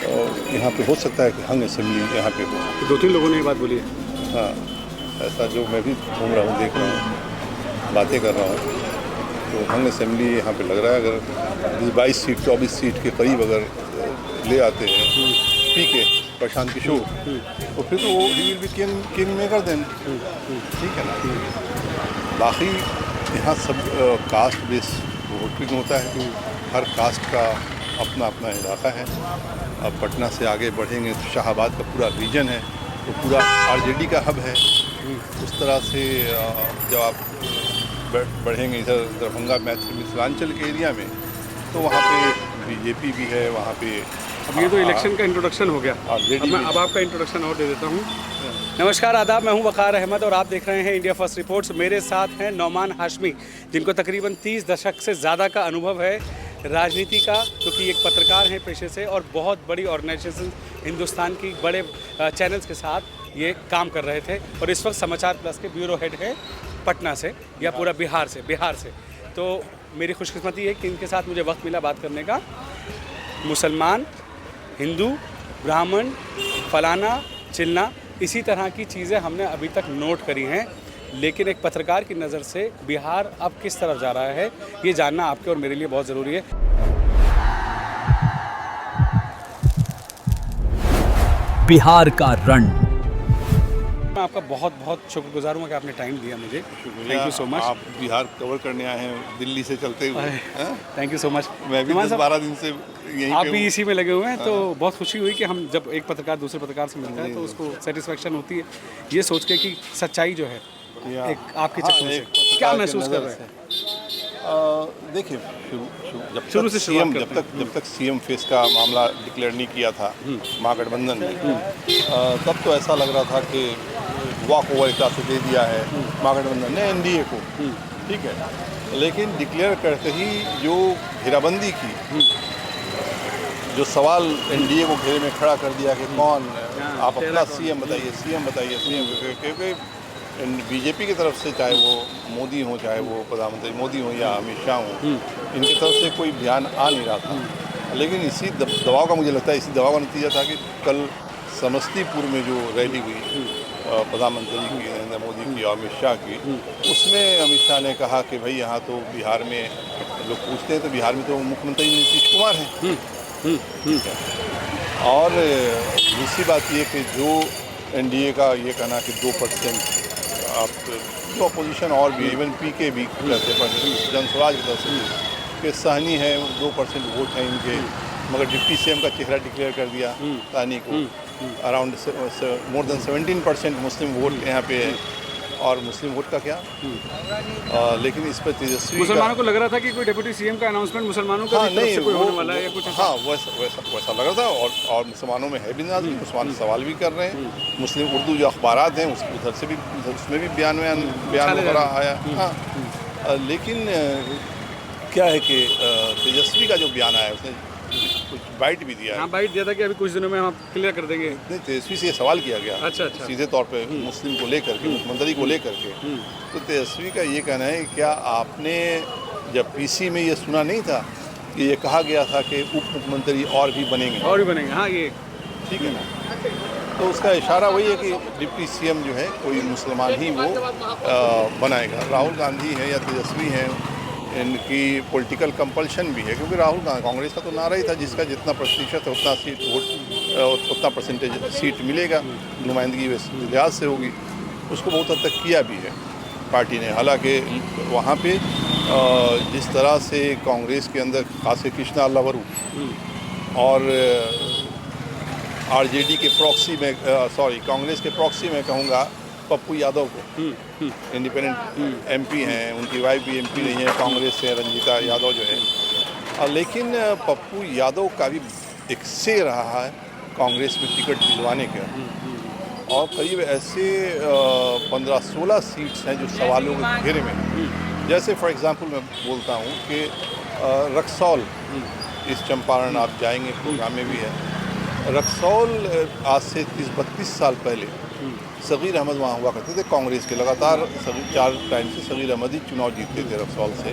यहाँ पे हो सकता है कि हंग असेंबली यहाँ पे हो। तो 2-3 लोगों ने ये बात बोली है। हाँ, ऐसा जो मैं भी घूम रहा हूँ, देख रहा हूँ, बातें कर रहा हूँ, तो हंग असेंबली यहाँ पे लग रहा है। अगर 22 सीट 24 सीट के करीब अगर ले आते हैं पीके प्रशांत किशोर, तो फिर तो वो ही will be kingmaker then, ठीक है ना। बाकी यहाँ सब कास्ट बेस वोटिंग होता है, हर कास्ट का अपना अपना इलाका है। अब पटना से आगे बढ़ेंगे तो शाहाबाद का पूरा रीजन है, तो पूरा आरजेडी का हब है। उस तरह से जब आप बढ़ेंगे इधर दरभंगा मिथिलांचल के एरिया में, तो वहाँ पे बीजेपी भी है, वहाँ पे। अब ये तो इलेक्शन का इंट्रोडक्शन हो गया, अब आपका इंट्रोडक्शन और दे देता हूँ। नमस्कार, आदाब, मैं हूँ वकार अहमद और आप देख रहे हैं इंडिया फर्स्ट रिपोर्ट्स। मेरे साथ हैं नौमान हाशमी, जिनको तकरीबन 30 दशक से ज़्यादा का अनुभव है राजनीति का, क्योंकि एक पत्रकार हैं पेशे से और बहुत बड़ी ऑर्गेनाइजेशन हिंदुस्तान की बड़े चैनल्स के साथ ये काम कर रहे थे, और इस वक्त समाचार प्लस के ब्यूरो हेड है पटना से या पूरा बिहार से। तो मेरी खुशकिस्मती है कि इनके साथ मुझे वक्त मिला बात करने का। मुसलमान, हिंदू, ब्राह्मण, फलाना चिलना, इसी तरह की चीज़ें हमने अभी तक नोट करी हैं, लेकिन एक पत्रकार की नज़र से बिहार अब किस तरफ जा रहा है, ये जानना आपके और मेरे लिए बहुत ज़रूरी है। बिहार का रण। मैं आपका बहुत बहुत शुक्रगुजार हूँ कि आपने टाइम दिया मुझे। Thank you so much. आप बिहार कवर करने आए हैं दिल्ली से चलते हुए। Thank you so much. मैं भी 10-12 दिन से यहीं आप पे भी हूँ। इसी में लगे हुए हैं, तो बहुत खुशी हुई कि हम जब एक पत्रकार दूसरे पत्रकार से मिलता है तो उसको सेटिस्फेक्शन होती है, ये सोच के कि सच्चाई जो है एक आपके चक्कर से क्या महसूस कर रहे हैं। देखिए, जब तक सीएम फेस का मामला डिक्लेयर नहीं किया था महागठबंधन ने, तब तो ऐसा लग रहा था कि वॉक ओवर एक से दे दिया है महागठबंधन ने एनडीए को, ठीक है। लेकिन डिक्लेयर करते ही जो घेराबंदी की, जो सवाल एनडीए को घेरे में खड़ा कर दिया कि कौन आप अपना सीएम बताइए, क्योंकि बीजेपी की तरफ से, चाहे वो मोदी हो, चाहे वो प्रधानमंत्री मोदी हो या अमित शाह हो, इनकी तरफ से कोई बयान आ नहीं रहा था। लेकिन इसी दबाव का, मुझे लगता है इसी दबाव का नतीजा था कि कल समस्तीपुर में जो रैली हुई प्रधानमंत्री की, नरेंद्र मोदी की और अमित शाह की, उसमें अमित शाह ने कहा कि भाई यहाँ तो बिहार में लोग पूछते हैं तो बिहार में तो मुख्यमंत्री नीतीश कुमार हैं। और दूसरी बात ये कि जो एनडीए का ये कहना कि 2% आप जो अपोजिशन और भी, इवन पीके भी कहते हैं, जनस्वराज की तरफ से कि सहनी है, 2% वोट हैं इनके, मगर डिप्टी सीएम का चेहरा डिक्लेयर कर दिया सहनी को। अराउंड मोर देन 17% मुस्लिम वोट यहाँ पे है, और मुस्लिम वोट का क्या, लेकिन इस पर तेजस्वी मुसलमानों को लग रहा था कि कोई डिप्टी सीएम का अनाउंसमेंट मुसलमानों का तरफ से कोई होने वाला है या कुछ ऐसा। हाँ, वैसा लग रहा था, और मुसलमानों में है भी नाज़, मुसलमान सवाल भी कर रहे हैं। मुस्लिम उर्दू जो अखबारात हैं उधर से भी, उसमें भी बयान वगैरह आया। हाँ, लेकिन क्या है कि तेजस्वी का जो बयान आया उसने कुछ बाइट भी दिया है। हाँ, बाइट दिया था कि अभी कुछ दिनों में हम क्लियर कर देंगे। नहीं, तेजस्वी से ये सवाल किया गया, अच्छा। सीधे तौर पे मुस्लिम को लेकर के, मुख्यमंत्री को लेकर के। तो तेजस्वी का ये कहना है, क्या आपने जब पीसी में ये सुना नहीं था कि ये कहा गया था कि उप मुख्यमंत्री और भी बनेंगे। हाँ, ये ठीक है ना। तो उसका इशारा वही है कि डिप्टी सीएम जो है कोई मुसलमान ही वो बनाएगा। राहुल गांधी है या तेजस्वी हैं, इनकी पॉलिटिकल कंपल्शन भी है, क्योंकि राहुल गांधी, कांग्रेस का तो नारा ही था जिसका जितना प्रतिशत है उतना सीट वोट, उतना परसेंटेज सीट मिलेगा, नुमाइंदगी वैसे लिहाज से होगी। उसको बहुत हद तक किया भी है पार्टी ने। हालांकि वहाँ पे जिस तरह से कांग्रेस के अंदर खासकर कृष्णा अल्लावरू और आरजेडी के प्रॉक्सी में, कांग्रेस के प्रॉक्सी में कहूँगा पप्पू यादव को, इंडिपेंडेंट एमपी हैं, उनकी वाइफ भी एमपी नहीं है कांग्रेस से, रंजीता यादव जो है। लेकिन पप्पू यादव का भी एक से रहा है कांग्रेस में टिकट दिलवाने का, और करीब ऐसे 15-16 सीट्स हैं जो सवालों के घेरे में। जैसे फॉर एग्जांपल मैं बोलता हूँ कि रक्सौल, इस चंपारण आप जाएंगे, प्रोग्राम में भी है। रक्सौल आज से 30-32 साल पहले सगीर अहमद वहाँ हुआ करते थे कांग्रेस के, लगातार 4 टाइम से सगीर अहमद ही चुनाव जीतते थे रक्सौल से।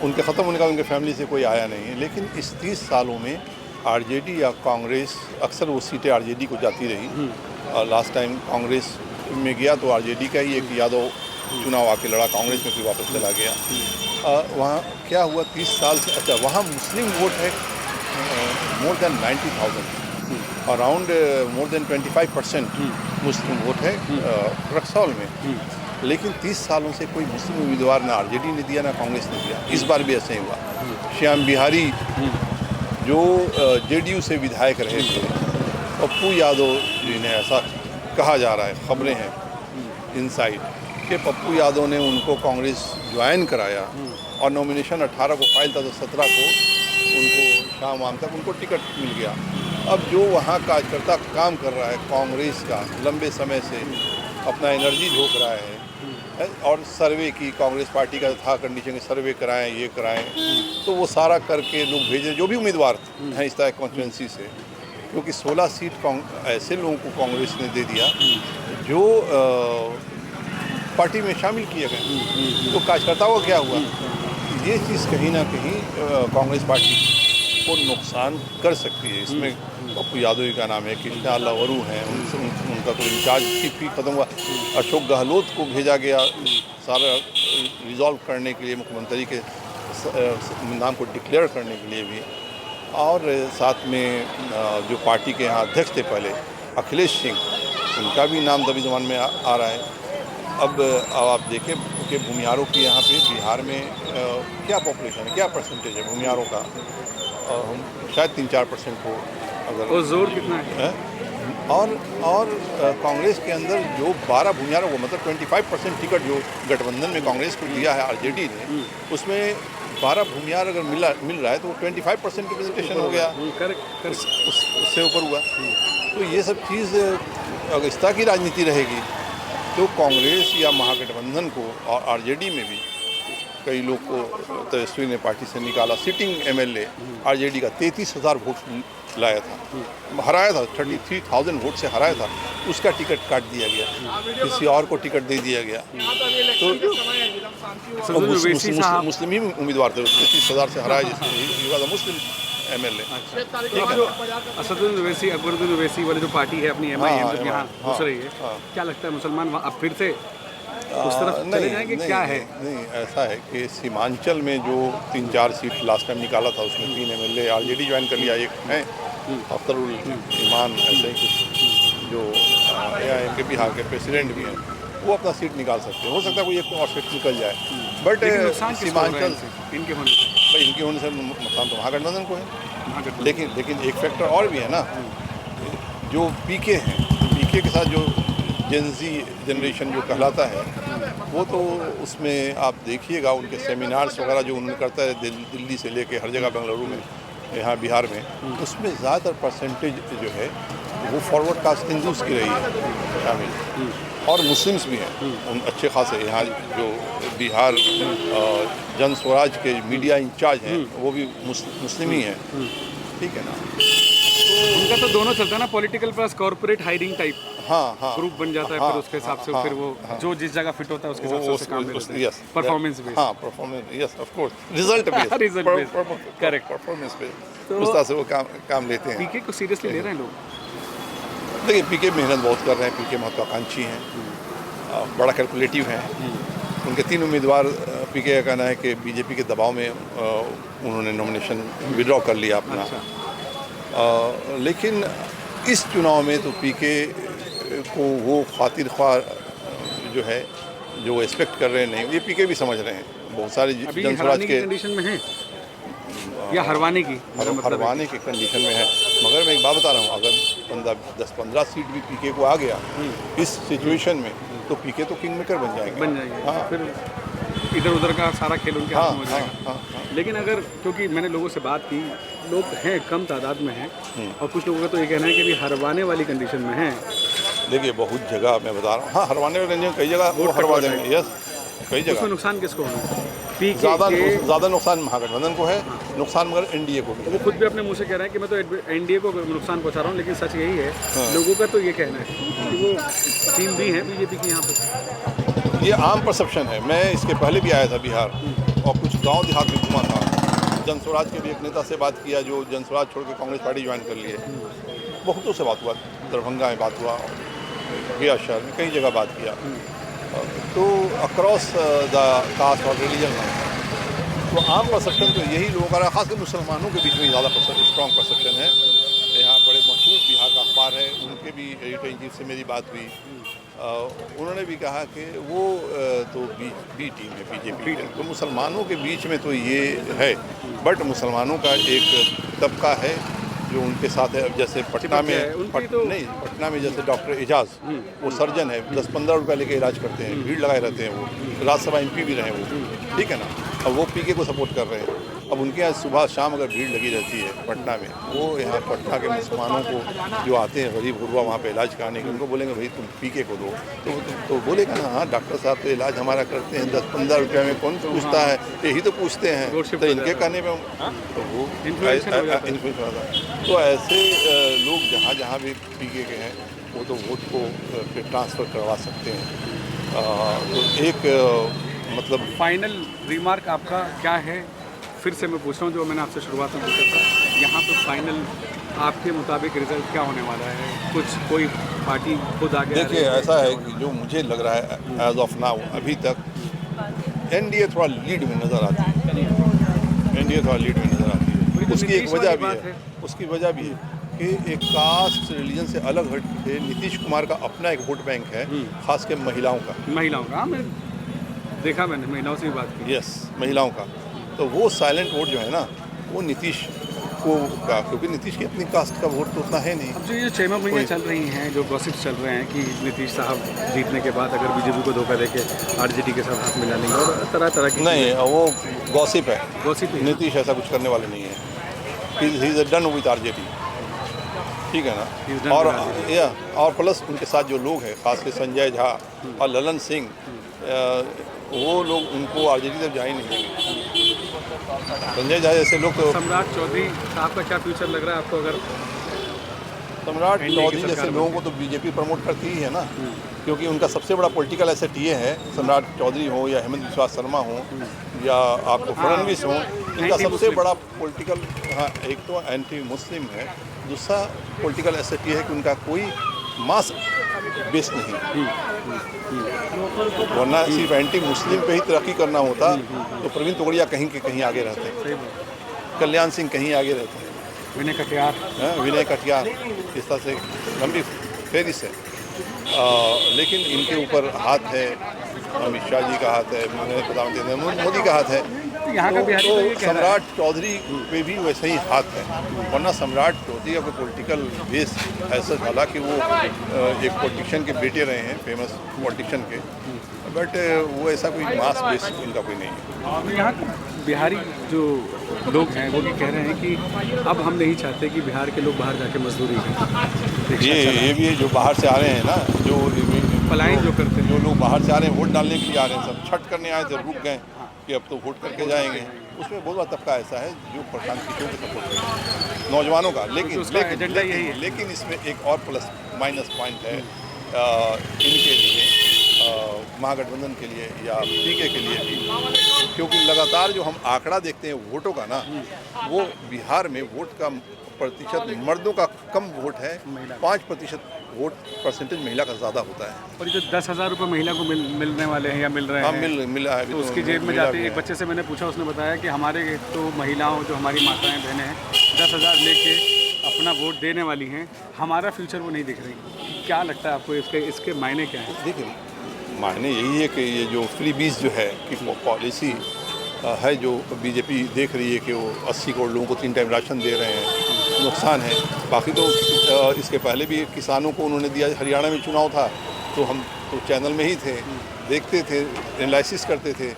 उनके ख़त्म होने का उनके फैमिली से कोई आया नहीं है। लेकिन इस 30 सालों में आरजेडी या कांग्रेस, अक्सर वो सीटें आरजेडी को जाती रही। और लास्ट टाइम कांग्रेस में गया तो आरजेडी का ही एक यादव चुनाव आके लड़ा, कांग्रेस में फिर वापस चला गया। वहाँ क्या हुआ 30 साल से, अच्छा वहाँ मुस्लिम वोट है more than 90,000, around more than 25% मुस्लिम वोट है रक्सौल में। लेकिन 30 सालों से कोई मुस्लिम उम्मीदवार ना आरजेडी ने दिया ना कांग्रेस ने दिया। इस बार भी ऐसे ही हुआ। श्याम बिहारी जो जेडीयू से विधायक रहे थे, पप्पू यादव जिन्हें ऐसा कहा जा रहा है, खबरें हैं इनसाइड कि पप्पू यादव ने उनको कांग्रेस ज्वाइन कराया और नॉमिनेशन 18 को फाइल था तो 17 को उनको शाम वाम तक उनको टिकट मिल गया। अब जो वहाँ कार्यकर्ता काम कर रहा है कांग्रेस का, लंबे समय से अपना एनर्जी झोंक रहा है और सर्वे की, कांग्रेस पार्टी का था कंडीशन के सर्वे कराएं, ये कराएं, तो वो सारा करके लोग भेजे जो भी उम्मीदवार हैं इस तरह कॉन्स्टिट्यूंसी से, क्योंकि 16 सीट ऐसे लोगों को कांग्रेस ने दे दिया जो पार्टी में शामिल किए गए। तो कार्यकर्ताओं का क्या हुआ, ये चीज़ कहीं ना कहीं कांग्रेस पार्टी को नुकसान कर सकती है। इसमें पप्पू यादव का नाम है, कृष्णा लवरू हैं, उनका तो इंचार्जशिप ही खत्म हुआ। अशोक गहलोत को भेजा गया सारा रिजॉल्व करने के लिए, मुख्यमंत्री के नाम को डिक्लेयर करने के लिए भी। और साथ में जो पार्टी के यहाँ अध्यक्ष थे पहले अखिलेश सिंह, उनका भी नाम दबी ज़बान में आ रहा है। अब आप देखें कि भूमिहारों की यहाँ पे बिहार में क्या पॉपुलेशन है, क्या परसेंटेज है भूमिहारों का, शायद 3-4% हो अगर, और जोर कितना है? और कांग्रेस के अंदर जो 12 भूमिहारों को, मतलब 25% टिकट जो गठबंधन में कांग्रेस को दिया है आरजेडी ने, उसमें 12 भूमिहार अगर मिल रहा है तो 25% रिप्रेजेंटेशन हो गया, उससे ऊपर हुआ। तो ये सब चीज़ अगर इस तरह की राजनीति रहेगी तो कांग्रेस या महागठबंधन को, और आरजेडी में भी कई लोग को तेजस्वी ने पार्टी से निकाला। सिटिंग एमएलए आरजेडी का 33,000 वोट लाया था, हराया था, 33,000 वोट से हराया था, उसका टिकट काट दिया गया, किसी और को टिकट दे दिया गया। तो मुस्लिम ही उम्मीदवार थे, 33,000 से हराया, जिसमें मुस्लिम एमएलए। असदुद्दीन ओवैसी, अकबरुद्दीन ओवैसी वाली जो पार्टी है अपनी एमआईएम, जब यहाँ घुस रही है, क्या लगता है मुसलमान अब फिर से उस तरफ चले जाएंगे? क्या है? नहीं, ऐसा है कि सीमांचल में जो 3-4 सीट लास्ट टाइम निकाला था उसमें 3 एमएलए आरजेडी ज्वाइन कर लिया। एक है अख्तरुल ईमान, ऐसे ही कुछ जो एआईएम के बिहार के प्रेसिडेंट भी हैं, वो अपना सीट निकाल सकते हैं। हो सकता है कोई एक और सीट निकल जाए, बट सीमांचल इनके होने से, भाई इनके होने से नुकसान तो महागठबंधन को है। लेकिन एक फैक्टर और भी है ना, जो पीके हैं, पीके के साथ जो जेनजी जनरेशन जो कहलाता है, वो तो उसमें आप देखिएगा उनके सेमिनार्स वगैरह जो उन्होंने करता है दिल्ली से लेके हर जगह, बेंगलुरु में, यहाँ बिहार में, उसमें ज़्यादातर परसेंटेज जो है वो फॉरवर्ड कास्ट हिंदूज की रही है शामिल, और मुस्लिम्स भी हैं अच्छे खासे। यहाँ जो बिहार जन स्वराज के मीडिया इंचार्ज हैं वो भी मुस्लिम ही हैं, ठीक है ना। उनका तो दोनों चलता है ना, political plus corporate hiring type. हाँ, ग्रुप बन जाता है, फिर उसके हिसाब से फिर वो जो जिस जगह फिट होता है उसके हिसाब से काम करते हैं। Performance based. हाँ, performance, yes of course, result based, correct, performance based, उस तरह से वो काम लेते हैं। पीके को सीरियसली ले रहे हैं लोग? देखिए, पीके मेहनत बहुत कर रहे हैं, पीके महत्वाकांक्षी हैं, बड़ा कैलकुलेटिव हैं। उनके 3 उम्मीदवार, पीके का कहना है कि बीजेपी के दबाव में उन्होंने नॉमिनेशन विड्रॉ कर लिया अपना। लेकिन इस चुनाव में तो पीके को वो खातिर ख्वाह जो है, जो एक्सपेक्ट कर रहे हैं, नहीं, ये पीके भी समझ रहे हैं। बहुत सारे जनस्वराज के कंडीशन में है या हरवाने की, हरवाने की कंडीशन में है। मगर मैं एक बात बता रहा हूँ, अगर 10-15 सीट भी पीके को आ गया इस सिचुएशन में, तो पीके तो किंग मेकर बन जाएंगे। हाँ, फिर इधर उधर का सारा खेल उनके हाथ में हो जाएगा। लेकिन अगर, क्योंकि मैंने लोगों से बात की, लोग हैं कम तादाद में हैं, और कुछ लोगों का तो ये कहना है कि भी हरवाने वाली कंडीशन में हैं। देखिए, बहुत जगह मैं बता रहा हूँ, हाँ, हरवाने वाली कंडीशन कई जगह वो हरवा देंगे, यस, कई जगह। उसमें नुकसान किसको होना? ज़्यादा नुकसान महागठबंधन को है, नुकसान मगर एनडीए को भी। वो खुद भी अपने मुंह से कह रहे हैं कि मैं तो एनडीए को नुकसान पहुंचा रहा हूं, लेकिन सच यही है, लोगों का तो ये कहना है कि वो टीम भी है बीजेपी की यहाँ पे। ये आम परसेप्शन है। मैं इसके पहले भी आया था बिहार और कुछ गांव देहात में घूमा था, जनस्वराज के भी एक नेता से बात किया जो जनस्वराज छोड़ के कांग्रेस पार्टी ज्वाइन कर लिए। बहुतों से बात हुआ, दरभंगा में बात हुआ, गया शहर में कई जगह बात किया। तो अक्रॉस द कास्ट और रिलीजन तो आम परसेप्शन तो यही लोगों का, खासकर मुसलमानों के बीच में ज़्यादा स्ट्रॉन्ग परसेप्शन है। यहाँ बड़े मशहूर बिहार का अखबार है, उनके भी एडिटर इन चीफ से मेरी बात हुई। उन्होंने भी कहा कि वो तो बी टीम है बीजेपी, तो मुसलमानों के बीच में तो ये है, बट मुसलमानों का एक तबका है जो उनके साथ है। अब जैसे पटना में पटना में जैसे डॉक्टर एजाज, वो सर्जन है, 10-15 रुपये लेके इलाज करते हैं, भीड़ लगाए रहते हैं। वो राज्यसभा MP भी रहे वो, ठीक है ना। अब वो PK को सपोर्ट कर रहे हैं। अब उनके यहाँ सुबह शाम अगर भीड़ लगी रहती है पटना में, वो यहाँ पटना के मुसलमानों को जो आते हैं गरीब गुरबा वहाँ पे इलाज कराने के, उनको बोलेंगे भाई तुम PK को दो, तो बोलेगा ना हाँ डॉक्टर साहब तो इलाज हमारा करते हैं, 10-15 रुपये में कौन पूछता है, यही तो पूछते हैं। तो इनके कहने में तो वो इन्फ्लुएंस होता है। तो ऐसे लोग जहाँ जहाँ भी PK के हैं वो तो वोट को ट्रांसफ़र करवा सकते हैं। तो एक मतलब फाइनल रिमार्क आपका क्या है? फिर से मैं पूछ रहा हूँ जो मैंने आपसे शुरुआत में पूछा था, यहाँ पे फाइनल आपके मुताबिक रिजल्ट क्या होने वाला है? कुछ कोई पार्टी खुद आगे? देखिए ऐसा है कि जो मुझे लग रहा है एज ऑफ नाउ अभी तक NDA थोड़ा लीड में नज़र आती है। NDA थोड़ा लीड में नज़र आती है। उसकी एक वजह भी है, उसकी वजह भी है कि एक कास्ट रिलीजन से अलग हट के नीतीश कुमार का अपना एक वोट बैंक है, खास के महिलाओं का। मैं देखा, मैंने महिलाओं से भी बात की। यस, महिलाओं का। तो वो साइलेंट वोट जो है ना, वो नीतीश को का, क्योंकि नीतीश की अपनी कास्ट का वोट तो उतना है नहीं। अब जो ये 6 महीने चल रही हैं, जो गॉसिप्स चल रहे हैं कि नीतीश साहब जीतने के बाद अगर बीजेपी को धोखा देके RJD के साथ हाथ मिला लेंगे और तरह तरह की, नहीं, वो गॉसिप है। गॉसिप ही। नीतीश ऐसा कुछ करने वाले नहीं है। He is done with RJD, ठीक है ना। और प्लस उनके साथ जो लोग हैं, खास कर संजय झा और ललन सिंह, वो लोग उनको RJD तक जा ही नहीं देंगे। संजय झा जैसे लोग तो। सम्राट चौधरी साहब का क्या फ्यूचर लग रहा है आपको? अगर सम्राट चौधरी जैसे लोगों को तो बीजेपी प्रमोट करती ही है ना, क्योंकि उनका सबसे बड़ा पॉलिटिकल एसेट ये है। सम्राट चौधरी हो या हेमंत बिस्वा शर्मा हो या आपको फडणवीस हो, इनका सबसे बड़ा पॉलिटिकल, हाँ, एक तो एंटी मुस्लिम है, दूसरा पॉलिटिकल एसेट ये है कि उनका कोई मास बेस नहीं, वरना सिर्फ एंटी मुस्लिम पे ही तरक्की करना होता तो प्रवीण तोगड़िया कहीं के कहीं आगे रहते हैं, कल्याण सिंह कहीं आगे रहते हैं, विनय कटियार इस तरह से लंबी फेरिस्त है। लेकिन इनके ऊपर हाथ है, अमित शाह जी का हाथ है, प्रधानमंत्री नरेंद्र मोदी का हाथ है। यहाँ का बिहारी तो ये कह रहा है। सम्राट चौधरी पे भी वैसे ही हाथ है, वरना सम्राट चौधरी का कोई पॉलिटिकल बेस ऐसा, हालांकि वो एक पॉलिटिशियन के बेटे रहे हैं, फेमस पॉलिटिशियन के, बट वो ऐसा कोई मास बेस इनका कोई नहीं है। यहाँ बिहारी जो लोग हैं वो भी कह रहे हैं कि अब हम नहीं चाहते कि बिहार के लोग बाहर जाके मजदूरी करें। ये भी जो बाहर से आ रहे हैं ना, जो पलायन जो करते हैं, जो लोग बाहर से आ रहे हैं वोट डालने के लिए आ रहे हैं, सब छठ करने आए थे, रुक गए कि अब तो वोट करके जाएंगे। उसमें बहुत बड़ा तबका ऐसा है जो प्रशांत किशोर को सपोर्ट करता है, नौजवानों का। लेकिन इसमें एक और प्लस माइनस पॉइंट है इनके लिए, महागठबंधन के लिए या PK के लिए भी, क्योंकि लगातार जो हम आंकड़ा देखते हैं वोटों का ना, वो बिहार में वोट का प्रतिशत मर्दों का कम वोट है, 5% वोट परसेंटेज महिला का ज़्यादा होता है। और जो 10,000 रुपये महिला को मिलने वाले हैं या मिल रहे हैं, मिला है, तो उसकी जेब में जाते हैं। एक बच्चे से मैंने पूछा, उसने बताया कि हमारे तो महिलाओं, जो हमारी माताएं बहनें हैं, 10,000 लेके अपना वोट देने वाली हैं, हमारा फ्यूचर वो नहीं दिख रही। क्या लगता है आपको इसके मायने क्या हैं? देखिए, मायने यही है कि ये जो फ्री बीज जो है कि पॉलिसी है जो बीजेपी देख रही है कि वो 80 करोड़ लोगों को 3 टाइम राशन दे रहे हैं, नुकसान है। बाकी तो इसके पहले भी किसानों को उन्होंने दिया। हरियाणा में चुनाव था तो हम तो चैनल में ही थे, देखते थे, एनालिसिस करते थे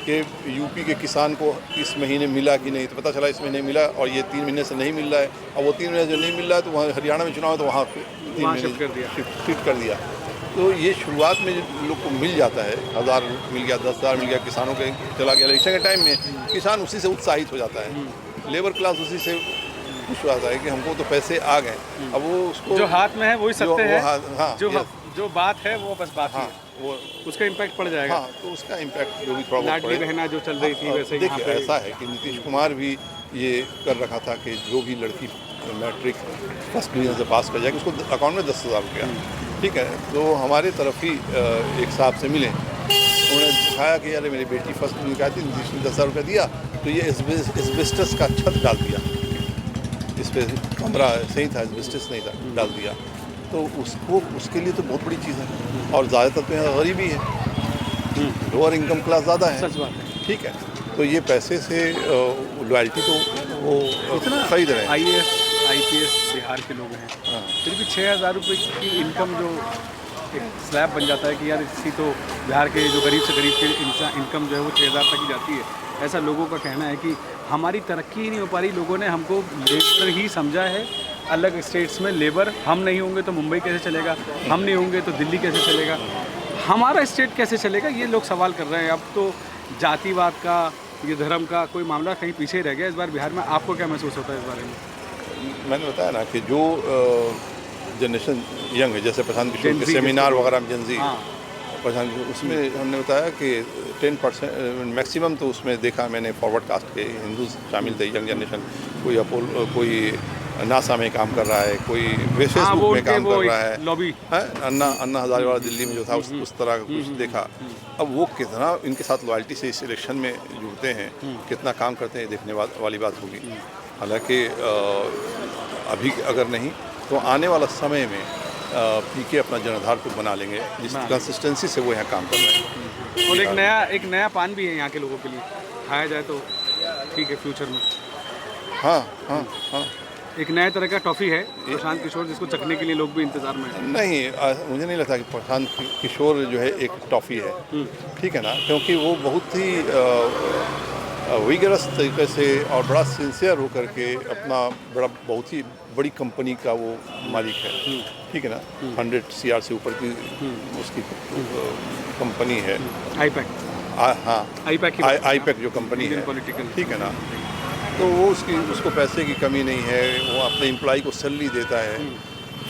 कि यूपी के किसान को इस महीने मिला कि नहीं, तो पता चला इस महीने मिला और ये 3 महीने से नहीं मिल रहा है। अब वो 3 महीने जो नहीं मिल रहा है तो वहाँ हरियाणा में चुनाव है तो वहाँ 3 महीने शिफ्ट कर दिया। तो ये शुरुआत में लोग को मिल जाता है, 1000 मिल गया, 10,000 मिल गया, किसानों के चला गया। इलेक्शन के टाइम में किसान उसी से उत्साहित हो जाता है, लेबर क्लास उसी से खुश हो जाता है कि हमको तो पैसे आ गए। अब वो उसको जो हाथ में है वही सत्य है, हाँ, जो बात है वो बस बात है, वो उसका इम्पैक्ट पड़ जाएगा। हाँ, तो उसका इम्पैक्ट जो भी थोड़ा बहुत लाडली बहना जो चल रही थी वैसे। देखिए, ऐसा है कि नीतीश कुमार भी ये कर रखा था कि जो भी लड़की मैट्रिक फर्स्ट डिवीजन से पास कर जाएगी उसको अकाउंट में 10,000 रुपया, ठीक है। तो हमारे तरफ ही एक साहब से मिले, उन्होंने दिखाया कि यार मेरी बेटी फर्स्ट डिवीजन का थी, जिसने 10,000 रुपया दिया तो ये एस्बेस्टस का छत डाल दिया, इस पर कमरा सही था, एस्बेस्टस नहीं था, डाल दिया। तो उसके लिए तो बहुत बड़ी चीज़ है, और ज़्यादातर तो यहाँ गरीबी है, लोअर इनकम क्लास ज़्यादा है, सच बात है। ठीक है। तो ये पैसे से लॉयल्टी तो वो खरीद रहे हैं। IAS IPS बिहार के लोग हैं, फिर भी 6,000 रुपये की इनकम जो एक स्लैब बन जाता है कि यार इसी तो बिहार के जो गरीब से गरीब के इनकम जो है वो 6,000 तक ही जाती है। ऐसा लोगों का कहना है कि हमारी तरक्की ही नहीं हो पा रही, लोगों ने हमको लेबर ही समझा है। अलग स्टेट्स में लेबर, हम नहीं होंगे तो मुंबई कैसे चलेगा, हम नहीं होंगे तो दिल्ली कैसे चलेगा, हमारा स्टेट कैसे चलेगा, ये लोग सवाल कर रहे हैं। अब तो जातिवाद का, ये धर्म का कोई मामला कहीं पीछे रह गया इस बार बिहार में। आपको क्या महसूस होता है इस बारे में? मैंने बताया ना कि जो जनरेशन यंग है, जैसे प्रशांत किशोर के सेमिनार वगैरह में जनजी, प्रशांत किशोर, उसमें हमने बताया कि 10% मैक्सिमम तो उसमें देखा मैंने फॉरवर्ड कास्ट के हिंदू शामिल थे, यंग जनरेशन। कोई नासा में काम कर रहा है, कोई फेसबुक में काम कर रहा है, लॉबी है अन्ना हजारे वाला दिल्ली में जो था उस तरह का कुछ देखा। अब वो कितना इनके साथ लॉयल्टी से इस इलेक्शन में जुड़ते हैं, कितना काम करते हैं, देखने वाली बात होगी। हालांकि अभी अगर नहीं तो आने वाला समय में पीके अपना जनाधार तो बना लेंगे, जिस कंसिस्टेंसी से वो यहाँ काम कर रहे हैं। और एक नया पान भी है यहाँ के लोगों के लिए, खाया जाए तो ठीक है फ्यूचर में। हाँ। एक नया तरह का टॉफ़ी है प्रशांत किशोर, जिसको चखने के लिए लोग भी इंतजार में हैं। नहीं, मुझे नहीं लगता कि प्रशांत किशोर जो है एक टॉफ़ी है, ठीक है ना, क्योंकि वो बहुत ही विगरस तरीके से और बड़ा सिंसियर होकर के अपना बहुत ही बड़ी कंपनी का वो मालिक है, ठीक है ना। 100 CR से ऊपर की उसकी कंपनी है, आईपैक जो कंपनी है, ठीक है ना। तो वो उसको पैसे की कमी नहीं है, वो अपने एम्प्लॉय को सैलरी देता है।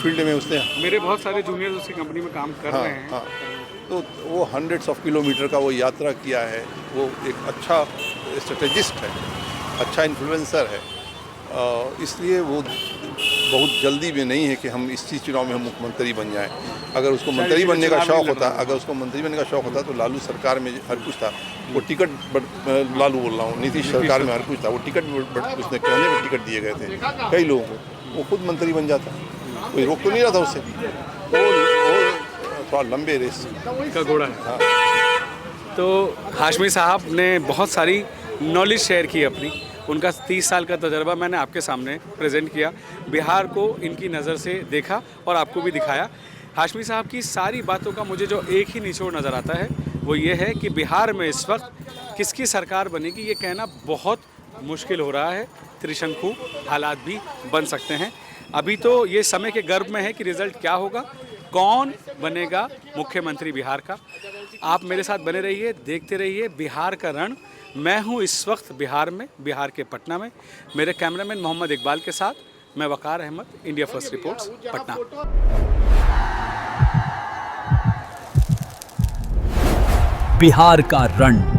फील्ड में उसने, मेरे बहुत सारे जूनियर्स उसकी कंपनी में काम कर रहे हैं। तो वो हंड्रेड्स ऑफ किलोमीटर का वो यात्रा किया है, वो एक अच्छा स्ट्रेटेजिस्ट है, अच्छा इन्फ्लुएंसर है। इसलिए वो बहुत जल्दी में नहीं है कि हम इस चुनाव में हम मुख्यमंत्री बन जाएं। अगर उसको मंत्री बनने का शौक़ होता, तो लालू सरकार में हर कुछ था, वो टिकट, लालू बोल रहा हूँ, नीतीश सरकार में हर कुछ था, वो टिकट उसने कहने में टिकट दिए गए थे कई लोगों को, वो खुद मंत्री बन जाता, कोई रोक तो नहीं रहा था उससे। वो थोड़ा लंबे रेस का घोड़ा है। हाँ। तो हाशमी साहब ने बहुत सारी नॉलेज शेयर की अपनी, उनका 30 साल का तजर्बा मैंने आपके सामने प्रेजेंट किया, बिहार को इनकी नज़र से देखा और आपको भी दिखाया। हाशमी साहब की सारी बातों का मुझे जो एक ही निचोड़ नज़र आता है वो ये है कि बिहार में इस वक्त किसकी सरकार बनेगी ये कहना बहुत मुश्किल हो रहा है। त्रिशंकु हालात भी बन सकते हैं। अभी तो ये समय के गर्भ में है कि रिज़ल्ट क्या होगा, कौन बनेगा मुख्यमंत्री बिहार का। आप मेरे साथ बने रहिए, देखते रहिए बिहार का रण। मैं हूं इस वक्त बिहार में, बिहार के पटना में। मेरे कैमरामैन मोहम्मद इकबाल के साथ मैं Waqar Ahmed, India first reports, Patna. Bihar का रण।